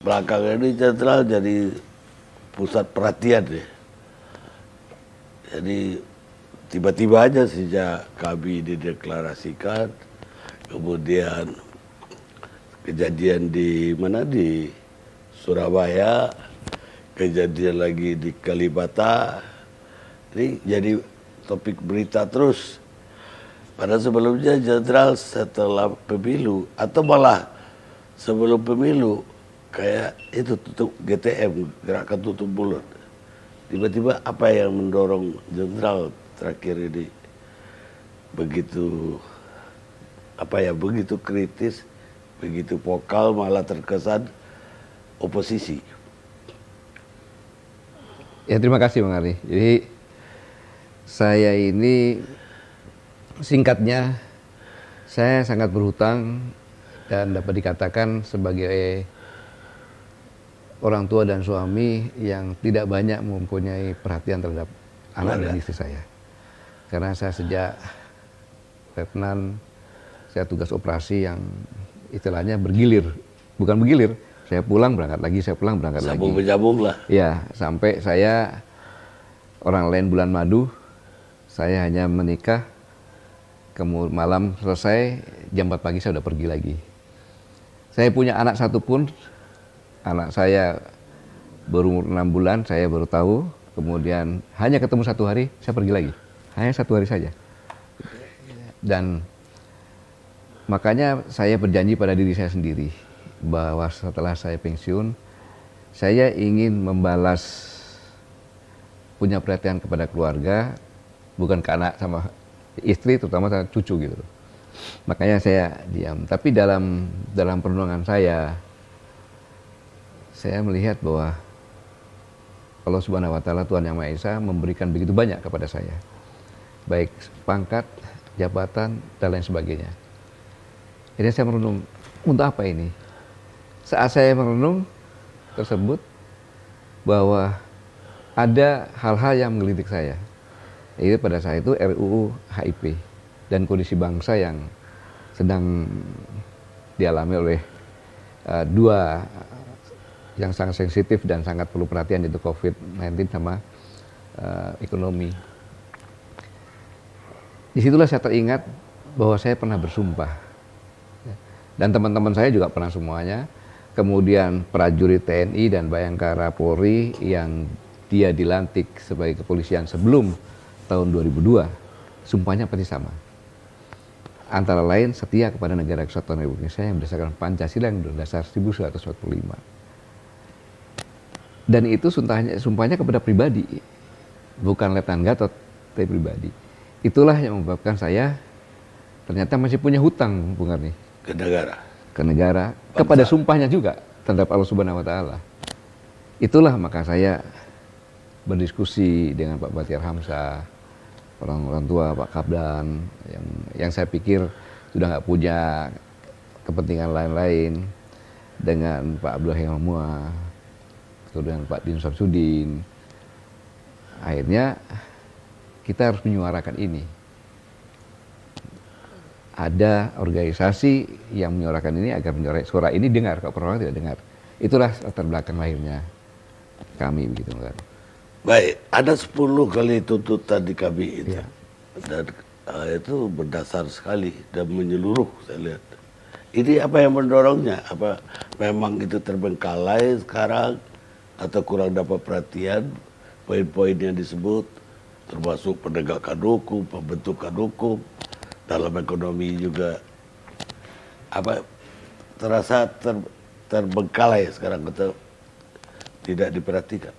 belakangan ini jenderal jadi pusat perhatian ya. Jadi tiba-tiba aja sejak kami dideklarasikan, kemudian kejadian di mana di Surabaya, kejadian lagi di Kalibata, ini jadi topik berita terus. Pada sebelumnya jenderal setelah pemilu atau malah sebelum pemilu kayak itu tutup GTM, gerakan tutup mulut. Tiba-tiba apa yang mendorong jenderal terakhir ini begitu begitu kritis, begitu vokal, malah terkesan oposisi. Ya, terima kasih Bang Ari. Jadi saya ini singkatnya, saya sangat berhutang dan dapat dikatakan sebagai orang tua dan suami yang tidak banyak mempunyai perhatian terhadap anak dan istri saya. Karena saya sejak letnan, saya tugas operasi yang istilahnya bergilir. Bukan bergilir, saya pulang berangkat lagi, saya pulang berangkat lagi. Sambung-menyambung lah. Ya, sampai saya orang lain bulan madu, saya hanya menikah, kemudian malam selesai, jam 4 pagi saya udah pergi lagi. Saya punya anak satu pun, anak saya baru 6 bulan, saya baru tahu, kemudian hanya ketemu 1 hari, saya pergi lagi. Hanya 1 hari saja. Dan makanya saya berjanji pada diri saya sendiri, bahwa setelah saya pensiun, saya ingin membalas punya perhatian kepada keluarga, bukan ke anak sama istri, terutama sama cucu gitu. Makanya saya diam. Tapi dalam perenungan saya melihat bahwa Allah Subhanahu wa Ta'ala, Tuhan Yang Maha Esa, memberikan begitu banyak kepada saya, baik pangkat, jabatan, dan lain sebagainya. Jadi saya merenung, untuk apa ini? Saat saya merenung tersebut, bahwa ada hal-hal yang menggelitik saya. Itu pada saat itu RUU HIP dan kondisi bangsa yang sedang dialami oleh dua yang sangat sensitif dan sangat perlu perhatian, yaitu COVID-19 sama ekonomi. Disitulah saya teringat bahwa saya pernah bersumpah, dan teman-teman saya juga pernah semuanya. Kemudian prajurit TNI dan Bayangkara Polri yang dia dilantik sebagai kepolisian sebelum tahun 2002, sumpahnya pasti sama. Antara lain setia kepada negara kesatuan Republik Indonesia yang berdasarkan Pancasila yang berdasar 1945. Dan itu sumpahnya kepada pribadi, bukan Letnan Gatot, tapi pribadi. Itulah yang menyebabkan saya ternyata masih punya hutang, Bung Karni. Ke negara. Ke negara, kepada sumpahnya juga terhadap Allah Subhanahu wa Ta'ala. Itulah maka saya berdiskusi dengan Pak Batiar Hamzah, orang tua Pak Kabdan, yang saya pikir sudah nggak punya kepentingan lain-lain, dengan Pak Abdullah Hemamua, dengan Pak Din Samsudin. Akhirnya kita harus menyuarakan ini. Ada organisasi yang menyuarakan ini agar suara ini dengar, kalau orang tidak dengar. Itulah latar belakang lahirnya kami, begitu kan. Baik, ada 10 kali tuntutan di kami itu. Ya. Dan itu berdasar sekali dan menyeluruh, saya lihat. Ini apa yang mendorongnya? Apa memang itu terbengkalai sekarang atau kurang dapat perhatian? Poin-poin yang disebut termasuk penegakan hukum, pembentukan hukum, dalam ekonomi juga apa terasa terbengkalai sekarang atau tidak diperhatikan?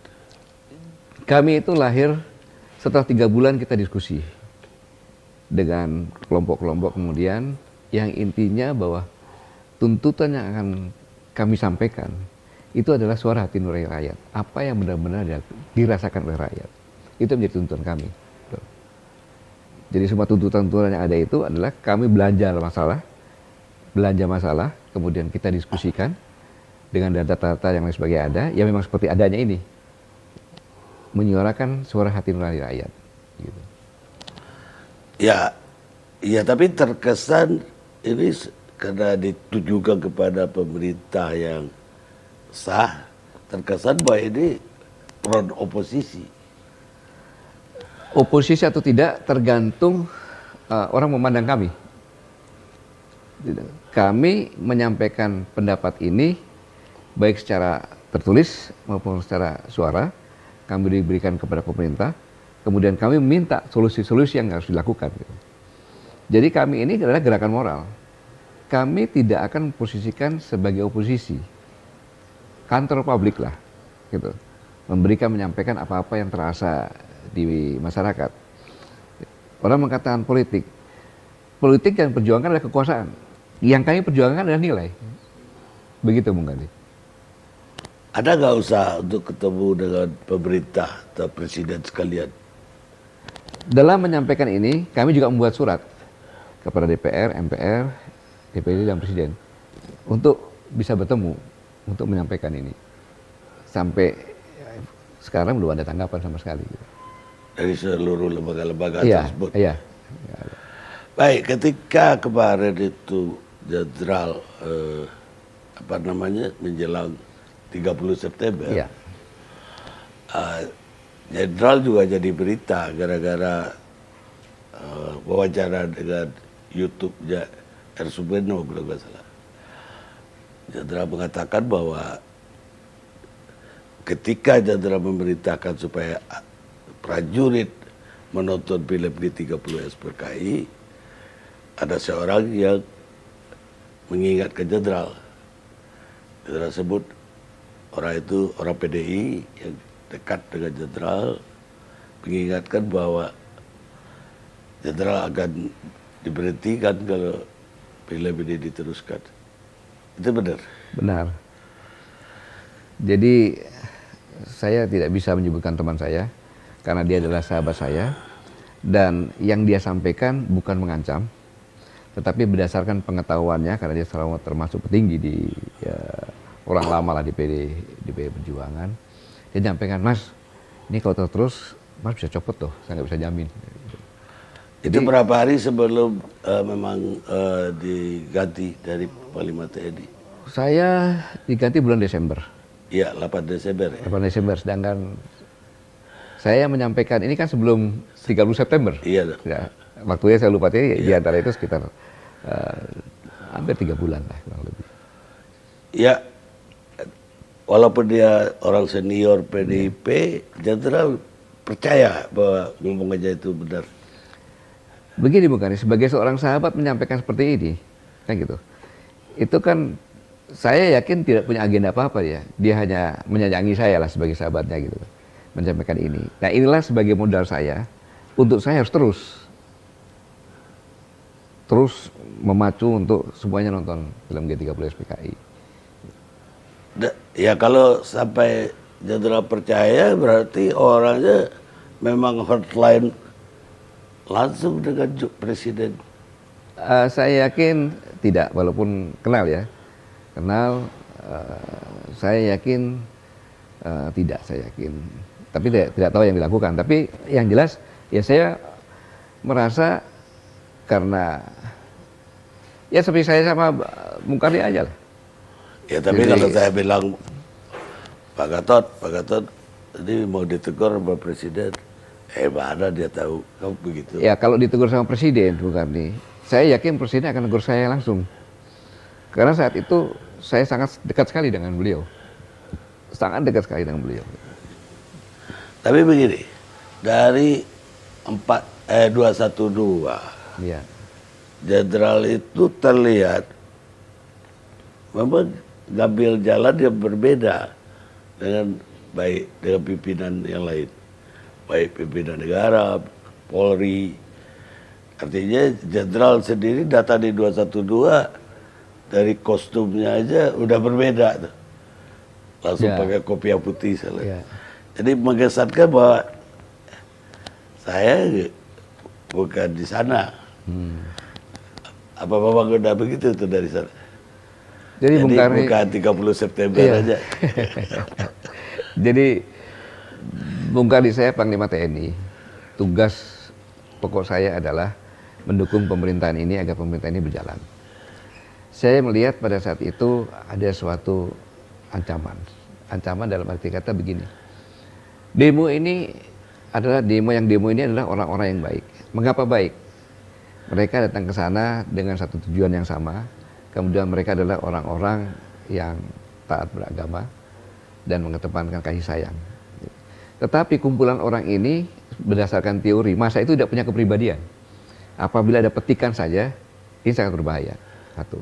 Kami itu lahir setelah 3 bulan kita diskusi dengan kelompok-kelompok, kemudian yang intinya bahwa tuntutan yang akan kami sampaikan itu adalah suara hati nurani rakyat. Apa yang benar-benar dirasakan oleh rakyat. Itu menjadi tuntutan kami. Jadi semua tuntutan-tuntutan yang ada itu adalah kami belanja masalah, kemudian kita diskusikan dengan data-data yang lain sebagainya ada, ya memang seperti adanya ini. Menyuarakan suara hati nurani rakyat. Gitu. Ya, tapi terkesan ini karena ditujukan kepada pemerintah yang sah, terkesan bahwa ini front oposisi. Oposisi atau tidak tergantung orang memandang kami. Kami menyampaikan pendapat ini baik secara tertulis maupun secara suara, kami diberikan kepada pemerintah, kemudian kami minta solusi-solusi yang harus dilakukan. Jadi kami ini adalah gerakan moral. Kami tidak akan memposisikan sebagai oposisi, kantor publik lah, gitu. Memberikan, menyampaikan apa-apa yang terasa di masyarakat. Orang mengatakan politik yang perjuangkan adalah kekuasaan. Yang kami perjuangkan adalah nilai. Begitu Bung Gandhi. Ada nggak usaha untuk ketemu dengan pemerintah atau presiden sekalian? Dalam menyampaikan ini, kami juga membuat surat kepada DPR, MPR, DPD dan Presiden untuk bisa bertemu untuk menyampaikan ini. Sampai sekarang belum ada tanggapan sama sekali. Dari seluruh lembaga-lembaga Iya, tersebut. iya. Baik, ketika kemarin itu Jenderal menjelang 30 September, Iya. Jenderal juga jadi berita gara-gara wawancara dengan YouTube-nya Ersubeno kalau nggak salah. Jenderal mengatakan bahwa ketika Jenderal memerintahkan supaya prajurit menonton film di 30 SPKI, ada seorang yang mengingatkan Jenderal. Jenderal sebut orang itu orang PDI yang dekat dengan Jenderal, mengingatkan bahwa Jenderal akan diberhentikan kalau film ini diteruskan. Itu benar? Benar. Jadi saya tidak bisa menyebutkan teman saya karena dia adalah sahabat saya, dan yang dia sampaikan bukan mengancam, tetapi berdasarkan pengetahuannya karena dia selalu termasuk petinggi di orang lama lah di PD Perjuangan. Dia nyampaikan, Mas, ini kalau terus Mas bisa copot tuh, saya nggak bisa jamin. Itu berapa hari sebelum memang diganti dari Panglima TNI? Saya diganti bulan Desember. Iya, 8 Desember. 8 Desember, sedangkan saya menyampaikan ini kan sebelum 30 September. Iya. Ya, waktunya saya lupa, di antara itu sekitar hampir 3 bulan lah kurang lebih. Ya, walaupun dia orang senior PDIP, Jenderal percaya bahwa ngomong aja itu benar. Begini Bung Kani, sebagai seorang sahabat menyampaikan seperti ini, kan gitu. Itu kan saya yakin tidak punya agenda apa-apa ya. Dia hanya menyayangi saya lah sebagai sahabatnya gitu. Menyampaikan ini. Nah inilah sebagai modal saya, untuk saya harus terus memacu untuk semuanya nonton film G30 SPKI. Ya kalau sampai Jenderal percaya berarti orangnya memang hotline langsung dengan Presiden. Saya yakin tidak, walaupun kenal ya. Kenal, saya yakin tidak, saya yakin. Tapi tidak tahu yang dilakukan. Tapi yang jelas, ya saya merasa karena, ya seperti saya sama Bung Karni aja lah. Ya tapi jadi, kalau saya bilang, Pak Gatot, ini mau ditegur sama Presiden. Mana dia tahu, kamu begitu. Ya kalau ditegur sama Presiden, Bung Karni, saya yakin Presiden akan tegur saya langsung. Karena saat itu saya sangat dekat sekali dengan beliau. Sangat dekat sekali dengan beliau. Tapi begini, dari 212, ya. Jenderal itu terlihat memang ngambil jalan yang berbeda dengan pimpinan yang lain. Baik pimpinan negara, Polri. Artinya Jenderal sendiri datang di 212 dari kostumnya aja udah berbeda tuh. Langsung pakai kopiah putih salah. Jadi mengesankan bahwa saya bukan di sana. Apa Bapak udah begitu tuh dari sana? Jadi Bung Karni, bukan 30 September aja. Jadi Bung Karni, saya Panglima TNI. Tugas pokok saya adalah mendukung pemerintahan ini agar pemerintahan ini berjalan. Saya melihat pada saat itu ada suatu ancaman. Ancaman dalam arti kata begini. Demo ini adalah demo ini adalah orang-orang yang baik. Mengapa baik? Mereka datang ke sana dengan satu tujuan yang sama. Kemudian mereka adalah orang-orang yang taat beragama dan mengedepankan kasih sayang. Tetapi kumpulan orang ini berdasarkan teori, masa itu tidak punya kepribadian. Apabila ada petikan saja, ini sangat berbahaya. Satu.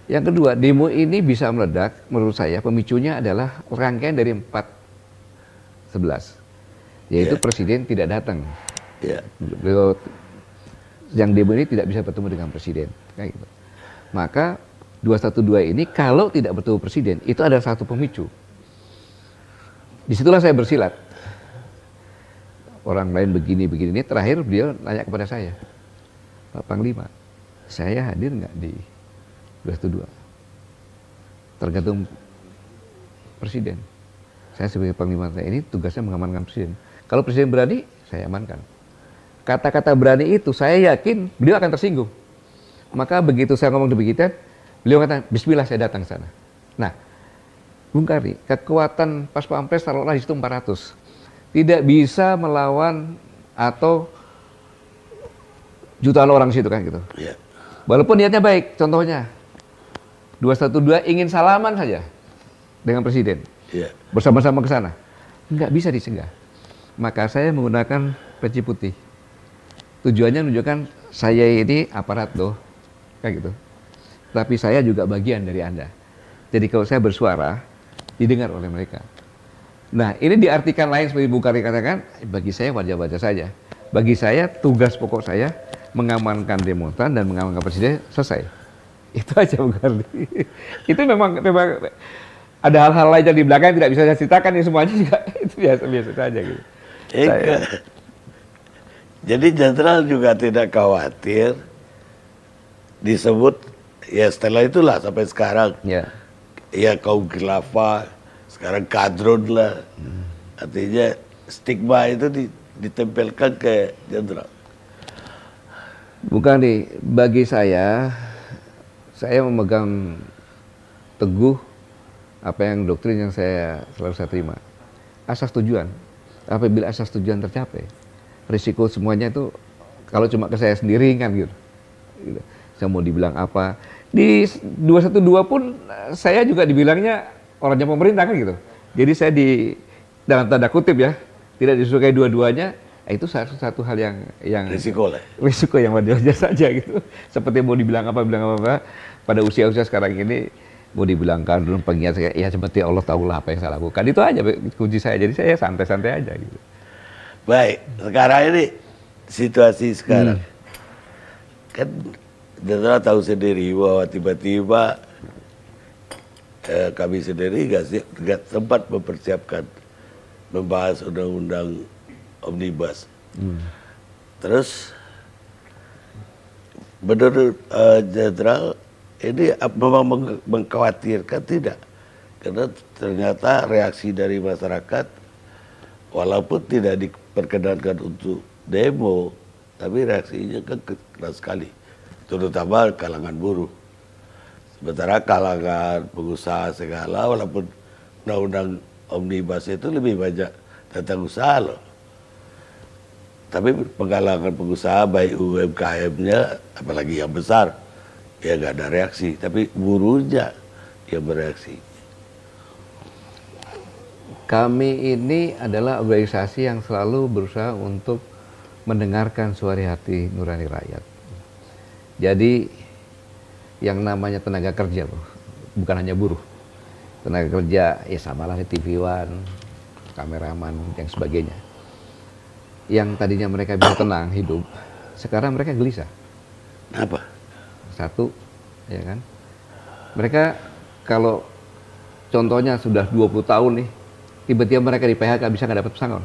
Yang kedua, demo ini bisa meledak, menurut saya pemicunya adalah rangkaian dari 4/11. Yaitu presiden tidak datang. Beliau yang demo ini tidak bisa bertemu dengan presiden. Kayak gitu. Maka 212 ini kalau tidak bertemu presiden, itu adalah satu pemicu. Disitulah saya bersilat. Orang lain begini, ini terakhir beliau nanya kepada saya, Pak Panglima, saya hadir nggak di 212? Tergantung presiden. Saya sebagai Panglima TNI tugasnya mengamankan presiden. Kalau presiden berani, saya amankan. Kata-kata berani itu saya yakin beliau akan tersinggung. Maka begitu saya ngomong demikian, beliau kata, Bismillah saya datang ke sana. Nah, Bung Karni, kekuatan Pas Pampres taruhlah di situ 400. Tidak bisa melawan atau jutaan orang situ kan gitu. Walaupun niatnya baik, contohnya 212 ingin salaman saja dengan presiden, bersama-sama ke sana, nggak bisa dicegah. Maka saya menggunakan peci putih. Tujuannya menunjukkan saya ini aparat loh, kayak gitu. Tapi saya juga bagian dari Anda. Jadi kalau saya bersuara, didengar oleh mereka. Nah, ini diartikan lain seperti Bung Karni katakan, bagi saya wajar-wajar saja. Bagi saya, tugas pokok saya mengamankan demonstran dan mengamankan presiden, selesai. Itu aja Bung Karni. Itu memang ada hal-hal lain yang di belakang tidak bisa saya ceritakan, ini semuanya juga itu biasa-biasa saja gitu. Jadi jenderal juga tidak khawatir disebut, ya setelah itulah sampai sekarang, ya kaum khilafah, sekarang kadrun lah. Artinya stigma itu ditempelkan ke jenderal. Bukan bagi saya memegang teguh apa yang doktrin yang selalu saya terima. Asas tujuan. Apabila asas tujuan tercapai, risiko semuanya itu kalau cuma ke saya sendiri kan gitu. Saya mau dibilang apa. Di 212 pun saya juga dibilangnya orangnya pemerintah kan gitu. Jadi saya dalam tanda kutip ya, tidak disukai dua-duanya. Itu satu hal yang risiko yang wajar saja gitu. Seperti mau dibilang apa pada usia-usia sekarang ini mau dibilang dulu pengingat saya, ya seperti Allah tahulah apa yang saya lakukan. Itu aja kunci saya. Jadi saya santai-santai aja gitu. Baik, sekarang ini situasi sekarang. Kan jenderal tahu sendiri bahwa tiba-tiba kami sendiri nggak sempat mempersiapkan membahas undang-undang omnibus. Terus menurut jenderal ini memang mengkhawatirkan tidak? Karena ternyata reaksi dari masyarakat walaupun tidak diperkenankan untuk demo, tapi reaksinya kan keras sekali, terutama kalangan buruh. Sementara kalangan pengusaha segala, walaupun undang-undang omnibus itu lebih banyak tentang usaha loh. Tapi penggalangan pengusaha baik UMKM-nya, apalagi yang besar, ya nggak ada reaksi. Tapi buruhnya yang bereaksi. Kami ini adalah organisasi yang selalu berusaha untuk mendengarkan suara hati nurani rakyat. Jadi yang namanya tenaga kerja, bukan hanya buruh. Tenaga kerja ya samalah TV One, kameraman, yang sebagainya. Yang tadinya mereka bisa tenang hidup, sekarang mereka gelisah. Apa? Satu, ya kan? Mereka kalau contohnya sudah 20 tahun nih, tiba-tiba mereka di PHK bisa nggak dapat pesangon.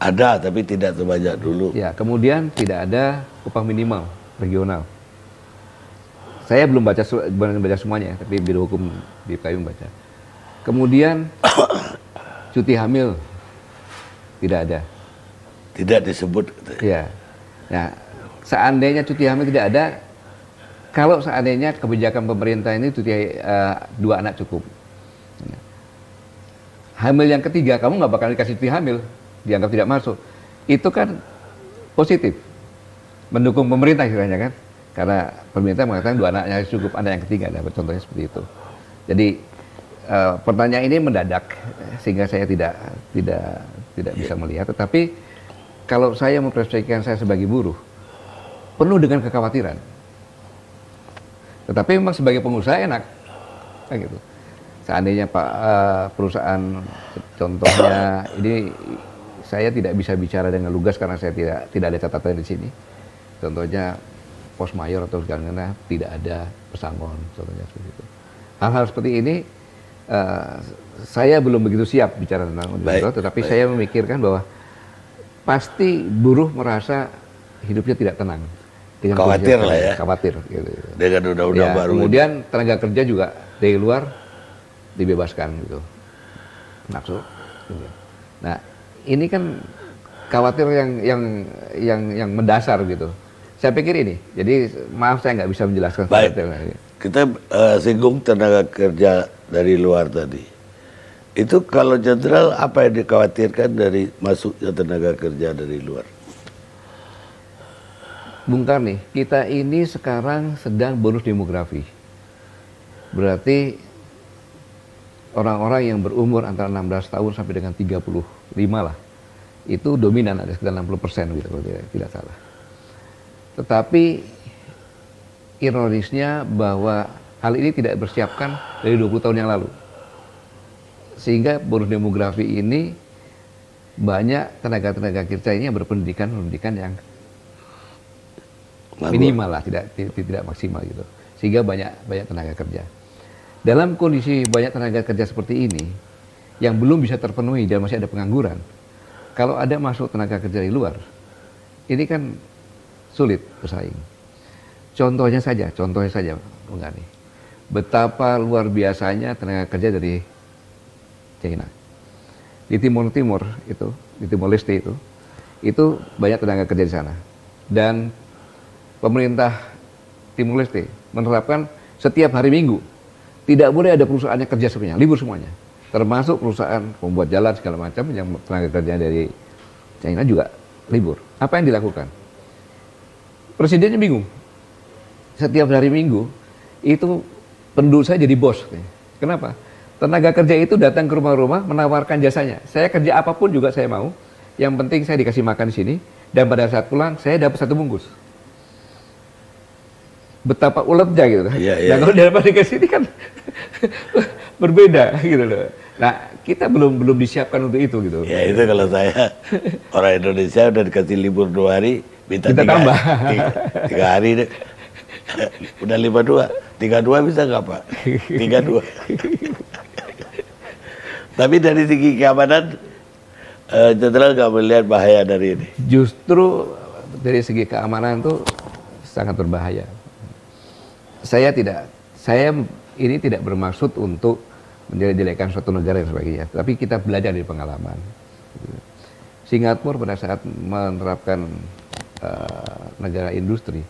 Ada, tapi tidak sebanyak dulu. Ya, kemudian tidak ada upah minimal regional. Saya belum baca semuanya, tapi Biro Hukum di KAI membaca. Kemudian cuti hamil tidak ada. Tidak disebut. Ya. Nah, seandainya cuti hamil tidak ada, kalau seandainya kebijakan pemerintah ini cuti 2 anak cukup. Hamil yang ketiga, kamu nggak bakal dikasih cuti hamil, dianggap tidak masuk. Itu kan positif, mendukung pemerintah istilahnya kan, karena pemerintah mengatakan 2 anaknya cukup, anak yang ketiga, dapat contohnya seperti itu. Jadi pertanyaan ini mendadak sehingga saya tidak bisa melihat. Tetapi kalau saya memperspektifkan saya sebagai buruh, penuh dengan kekhawatiran. Tetapi memang sebagai pengusaha enak, kan gitu. Seandainya Pak perusahaan, contohnya ini saya tidak bisa bicara dengan lugas karena saya tidak ada catatan di sini. Contohnya pos mayor atau segala tidak ada pesangon, contohnya seperti itu. Hal-hal seperti ini saya belum begitu siap bicara tentang Undang-Undang, tetapi saya memikirkan bahwa pasti buruh merasa hidupnya tidak tenang. Dengan khawatir lah ya. Khawatir. Gitu. Dengan undang-undang baru. Kemudian tenaga kerja juga dari luar dibebaskan gitu. Maksud. Gitu. Nah, ini kan khawatir yang mendasar gitu. Saya pikir ini. Jadi maaf saya nggak bisa menjelaskan. Baik. Kita singgung tenaga kerja dari luar tadi. Itu kalau jenderal apa yang dikhawatirkan dari masuknya tenaga kerja dari luar? Bung Karni, kita ini sekarang sedang bonus demografi. Berarti orang-orang yang berumur antara 16 tahun sampai dengan 35 lah. Itu dominan, ada sekitar 60% gitu kalau tidak salah. Tetapi ironisnya bahwa hal ini tidak dipersiapkan dari 20 tahun yang lalu. Sehingga bonus demografi ini banyak tenaga-tenaga kerja ini yang berpendidikan yang minimal lah, tidak maksimal gitu. Sehingga banyak tenaga kerja. Dalam kondisi banyak tenaga kerja seperti ini yang belum bisa terpenuhi dan masih ada pengangguran, kalau ada masuk tenaga kerja dari luar, ini kan sulit bersaing. Contohnya saja, Bung Gani, betapa luar biasanya tenaga kerja dari China. Di Timur itu, di Timor Leste itu banyak tenaga kerja di sana. Dan pemerintah Timor Leste menerapkan setiap hari Minggu tidak boleh ada perusahaan yang kerja semuanya, libur semuanya. Termasuk perusahaan pembuat jalan segala macam yang tenaga kerja dari China juga libur. Apa yang dilakukan? Presidennya bingung. Setiap hari Minggu itu penduduk saya jadi bos. Kenapa? Tenaga kerja itu datang ke rumah-rumah menawarkan jasanya. Saya kerja apapun juga saya mau. Yang penting saya dikasih makan di sini dan pada saat pulang saya dapat 1 bungkus. Betapa uletnya gitu kan. Nah kalau dari ke sini kan berbeda gitu loh. Nah kita belum disiapkan untuk itu gitu. Ya itu kalau saya orang Indonesia udah dikasih libur 2 hari, minta 3 tambah 3 hari deh. Udah 52, 32 bisa nggak Pak? 32. Tapi dari segi keamanan, jenderal nggak melihat bahaya dari ini. Justru dari segi keamanan itu sangat berbahaya. Saya ini tidak bermaksud untuk menjelek-jelekan suatu negara dan sebagainya, tapi kita belajar dari pengalaman. Singapura pada saat menerapkan negara industri,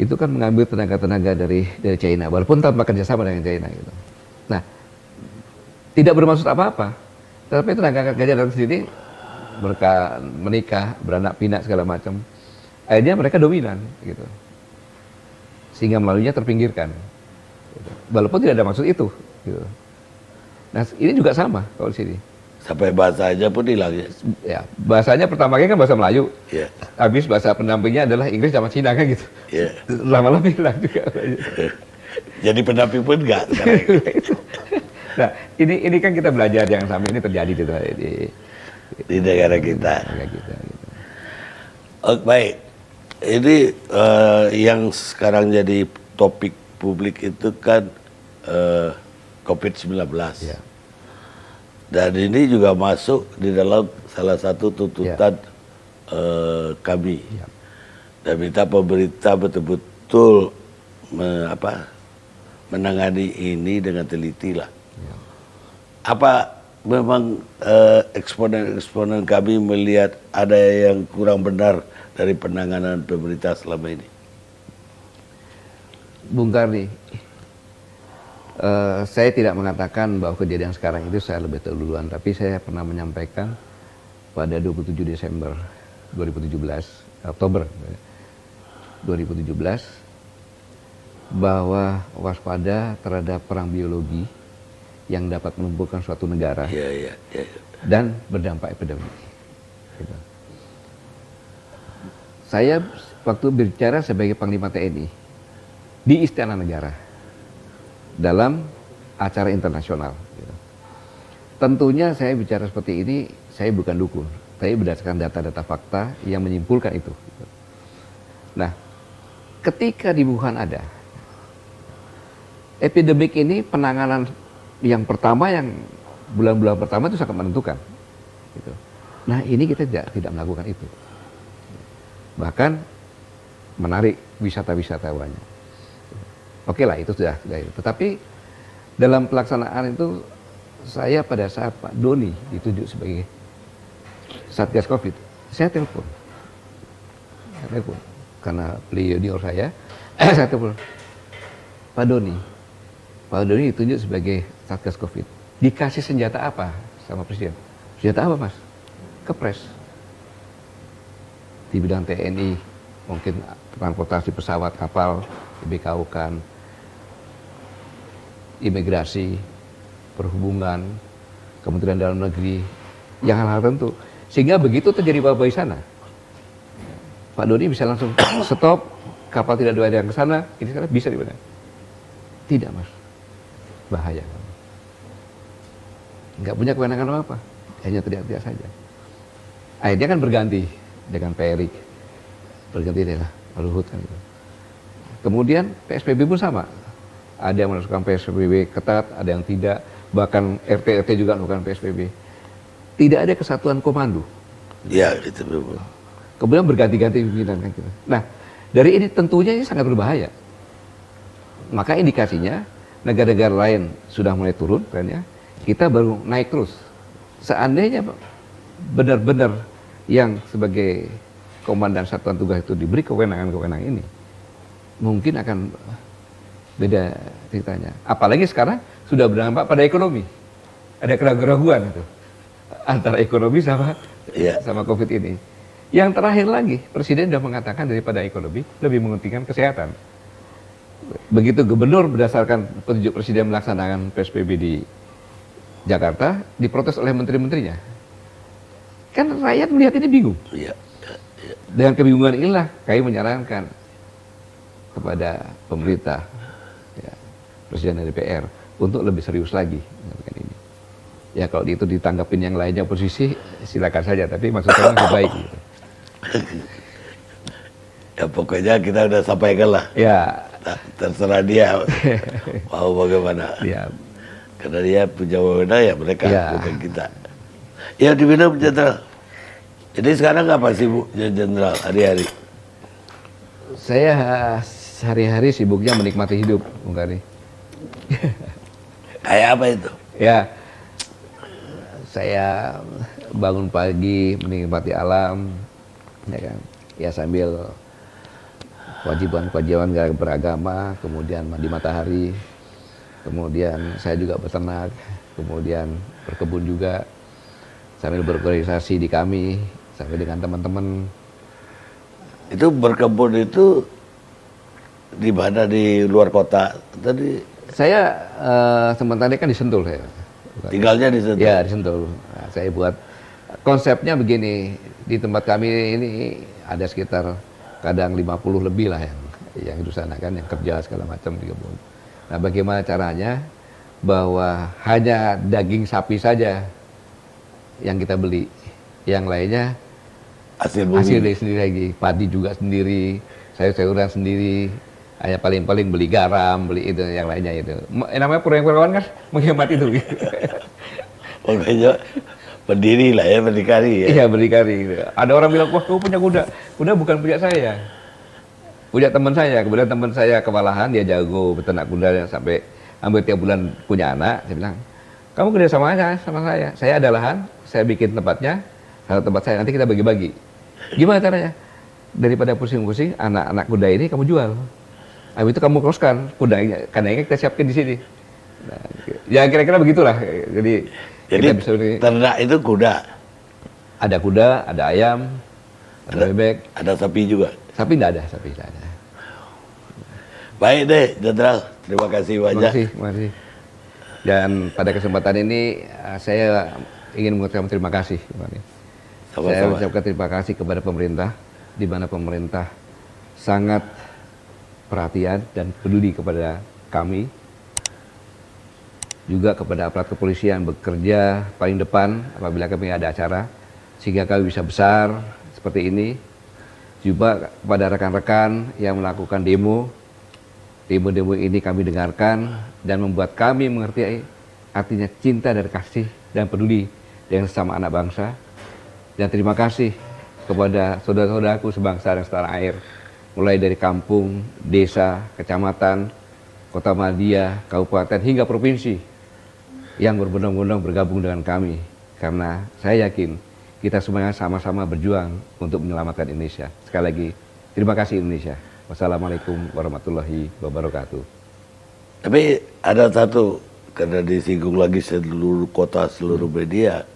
itu kan mengambil tenaga-tenaga dari China, walaupun tanpa kerjasama dengan China gitu. Nah, tidak bermaksud apa-apa, tapi tenaga kerja dalam sini mereka menikah, beranak pinak segala macam, akhirnya mereka dominan gitu. Sehingga melaluinya terpinggirkan, gitu. Walaupun tidak ada maksud itu. Gitu. Nah ini juga sama kalau di sini. Sampai bahasanya pun hilang ya. Ya bahasanya pertama kali kan bahasa Melayu. Yeah. Habis bahasa pendampingnya adalah Inggris sama Cina kan gitu. Yeah. Lama-lama hilang juga. Jadi pendamping pun enggak. Nah ini kan kita belajar yang sama ini terjadi di negara kita. Gitu. Oh, baik. Ini yang sekarang jadi topik publik itu kan COVID-19. Ya. Dan ini juga masuk di dalam salah satu tuntutan kami. Ya. Dan minta pemerintah betul-betul menangani ini dengan teliti lah. Ya. Apa memang eksponen kami melihat ada yang kurang benar dari penanganan pemerintah selama ini? Bung Karni, saya tidak mengatakan bahwa kejadian sekarang itu saya lebih duluan, tapi saya pernah menyampaikan pada 27 Desember 2017, Oktober 2017, bahwa waspada terhadap perang biologi yang dapat melumpuhkan suatu negara dan berdampak epidemi. Gitu. Saya waktu bicara sebagai Panglima TNI di Istana Negara dalam acara internasional. Gitu. Tentunya saya bicara seperti ini, saya bukan dukun, tapi berdasarkan data-data fakta yang menyimpulkan itu. Gitu. Nah, ketika di Wuhan ada epidemik ini, penanganan yang pertama, yang bulan-bulan pertama itu sangat menentukan. Gitu. Nah, ini kita tidak melakukan itu. Bahkan menarik wisata-wisatawannya. Oke lah, itu sudah. Tetapi dalam pelaksanaan itu, saya pada saat Pak Doni ditunjuk sebagai Satgas Covid, saya telepon. Karena beliau junior saya telepon. Pak Doni ditunjuk sebagai Satgas Covid. Dikasih senjata apa sama Presiden? Senjata apa, Mas? Kepres. Di bidang TNI, mungkin transportasi pesawat, kapal, BKU-kan, imigrasi, perhubungan, Kementerian Dalam Negeri, yang hal-hal tentu. Sehingga begitu terjadi wabah di sana, Pak Doni bisa langsung stop, kapal tidak ada yang ke sana, ini sekarang bisa di mana? Tidak, Mas. Bahaya. Nggak punya kewenangan apa-apa, hanya teriak-teriak saja. Akhirnya kan berganti dengan Pak Erik, berganti dengan Pak Luhut kan gitu. Kemudian PSBB pun sama, ada yang menerapkan PSBB ketat, ada yang tidak, bahkan RT juga melakukan PSBB. Tidak ada kesatuan komando. Ya, itu betul. Kemudian berganti-ganti pimpinan kan gitu. Nah, dari ini tentunya ini sangat berbahaya. Maka indikasinya negara-negara lain sudah mulai turun trennya, kita baru naik terus. Seandainya benar-benar yang sebagai komandan satuan tugas itu diberi kewenangan-kewenangan ini, mungkin akan beda ceritanya. Apalagi sekarang sudah berdampak pada ekonomi. Ada keraguan itu antara ekonomi sama COVID ini. Yang terakhir lagi, Presiden sudah mengatakan daripada ekonomi lebih mementingkan kesehatan. Begitu gubernur berdasarkan petunjuk Presiden melaksanakan PSBB di Jakarta, diprotes oleh menteri-menterinya. Kan rakyat melihat ini bingung. Dengan kebingungan inilah kami menyarankan kepada pemerintah, Presiden dan DPR, untuk lebih serius lagi melakukan ini. Ya kalau itu ditanggapin yang lainnya oposisi, silakan saja. Tapi maksudnya lebih baik. Gitu. Ya pokoknya kita udah sampaikan lah. Ya. Terserah dia mau bagaimana. Ya. Karena dia punya wewenang ya mereka, bukan kita. Ya di bidang jenderal. Jadi sekarang apa sibuk jenderal hari-hari? Saya sehari-hari sibuknya menikmati hidup, Bung Karni. Kayak apa itu? Ya, saya bangun pagi menikmati alam, ya kan? Ya sambil kewajiban beragama, kemudian mandi matahari, kemudian saya juga beternak, kemudian berkebun juga, sambil berorganisasi di kami, sampai dengan teman-teman. Itu berkebun itu di mana, di luar kota tadi? Saya sementara kan di Sentul saya. Tinggalnya di Sentul? Ya di Sentul. Nah, saya buat konsepnya begini, di tempat kami ini ada sekitar kadang 50 lebih lah yang di sana kan, yang kerja segala macam di kebun. Nah bagaimana caranya bahwa hanya daging sapi saja yang kita beli, yang lainnya hasil sendiri lagi, padi juga sendiri, sayur-sayuran sendiri, hanya paling-paling beli garam, beli itu, yang lainnya itu. Namanya purwawan kan menghemat itu. Pokoknya berdiri lah ya, berdikari ya. Iya berdikari. Gitu. Ada orang bilang, wah kamu punya kuda. Kuda bukan punya saya, punya teman saya. Kemudian teman saya kewalahan, dia jago beternak kuda sampai hampir tiap bulan punya anak. Saya bilang, kamu kerja sama aja sama saya. Saya ada lahan, saya bikin tempatnya, kalau tempat saya nanti kita bagi-bagi. Gimana caranya? Daripada pusing-pusing, anak-anak kuda ini kamu jual. Habis itu kamu kroskan kudanya, kandangnya kita siapkan di sini. Nah, ya kira-kira begitulah. Jadi kita bisa ternak itu kuda. Ada kuda, ada ayam, ada bebek, ada sapi juga. Sapi tidak ada, sapi tidak ada. Baik deh, Jenderal. Terima kasih banyak. Terima kasih. Dan pada kesempatan ini saya ingin mengucapkan terima kasih. Sama-sama. Saya mengucapkan terima kasih kepada pemerintah, di mana pemerintah sangat perhatian dan peduli kepada kami. Juga kepada aparat kepolisian bekerja paling depan apabila kami ada acara, sehingga kami bisa besar seperti ini. Juga kepada rekan-rekan yang melakukan demo ini kami dengarkan dan membuat kami mengerti artinya cinta dan kasih dan peduli dengan sesama anak bangsa. Dan terima kasih kepada saudara-saudaraku sebangsa dan setanah air, mulai dari kampung, desa, kecamatan, kota madya, kabupaten hingga provinsi yang berbondong-bondong bergabung dengan kami, karena saya yakin kita semuanya sama-sama berjuang untuk menyelamatkan Indonesia. Sekali lagi, terima kasih Indonesia. Wassalamualaikum warahmatullahi wabarakatuh. Tapi ada satu, karena disinggung lagi seluruh kota, seluruh media,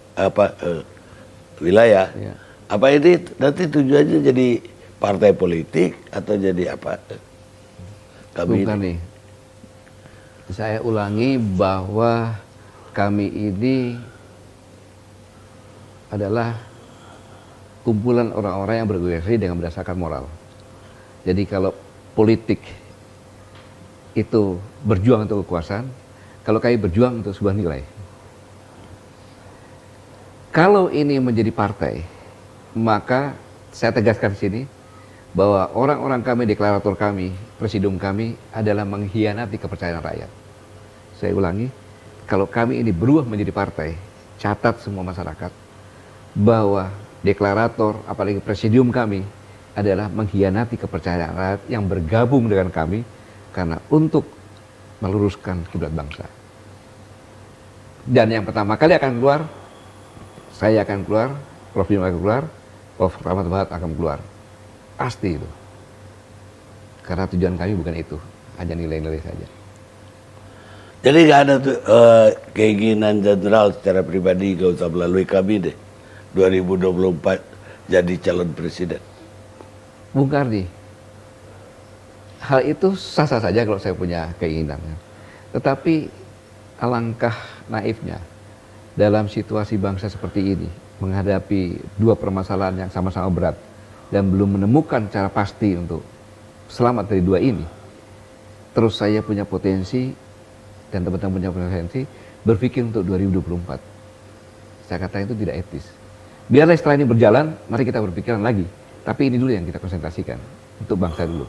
wilayah. Ya. Apa ini nanti tujuannya jadi partai politik atau jadi apa? Bukan nih. Saya ulangi bahwa kami ini adalah kumpulan orang-orang yang berorganisasi dengan berdasarkan moral. Jadi kalau politik itu berjuang untuk kekuasaan, kalau kami berjuang untuk sebuah nilai. Kalau ini menjadi partai, maka saya tegaskan di sini bahwa orang-orang kami, deklarator kami, presidium kami adalah mengkhianati kepercayaan rakyat. Saya ulangi, kalau kami ini berubah menjadi partai, catat semua masyarakat bahwa deklarator, apalagi presidium kami, adalah mengkhianati kepercayaan rakyat yang bergabung dengan kami karena untuk meluruskan kiblat bangsa. Dan yang pertama kali akan keluar, saya akan keluar, Prof. Bima akan keluar, Prof. Rahmat Bahad akan keluar. Pasti itu. Karena tujuan kami bukan itu, hanya nilai-nilai saja. Jadi nggak ada tuh, keinginan Jenderal secara pribadi gak usah melalui kami deh 2024 jadi calon presiden. Bung Kardi, hal itu sah-sah saja kalau saya punya keinginan. Tetapi alangkah naifnya dalam situasi bangsa seperti ini, menghadapi dua permasalahan yang sama-sama berat dan belum menemukan cara pasti untuk selamat dari dua ini. Terus saya punya potensi dan teman-teman punya potensi berpikir untuk 2024. Saya katakan itu tidak etis. Biarlah setelah ini berjalan, mari kita berpikiran lagi. Tapi ini dulu yang kita konsentrasikan untuk bangsa dulu.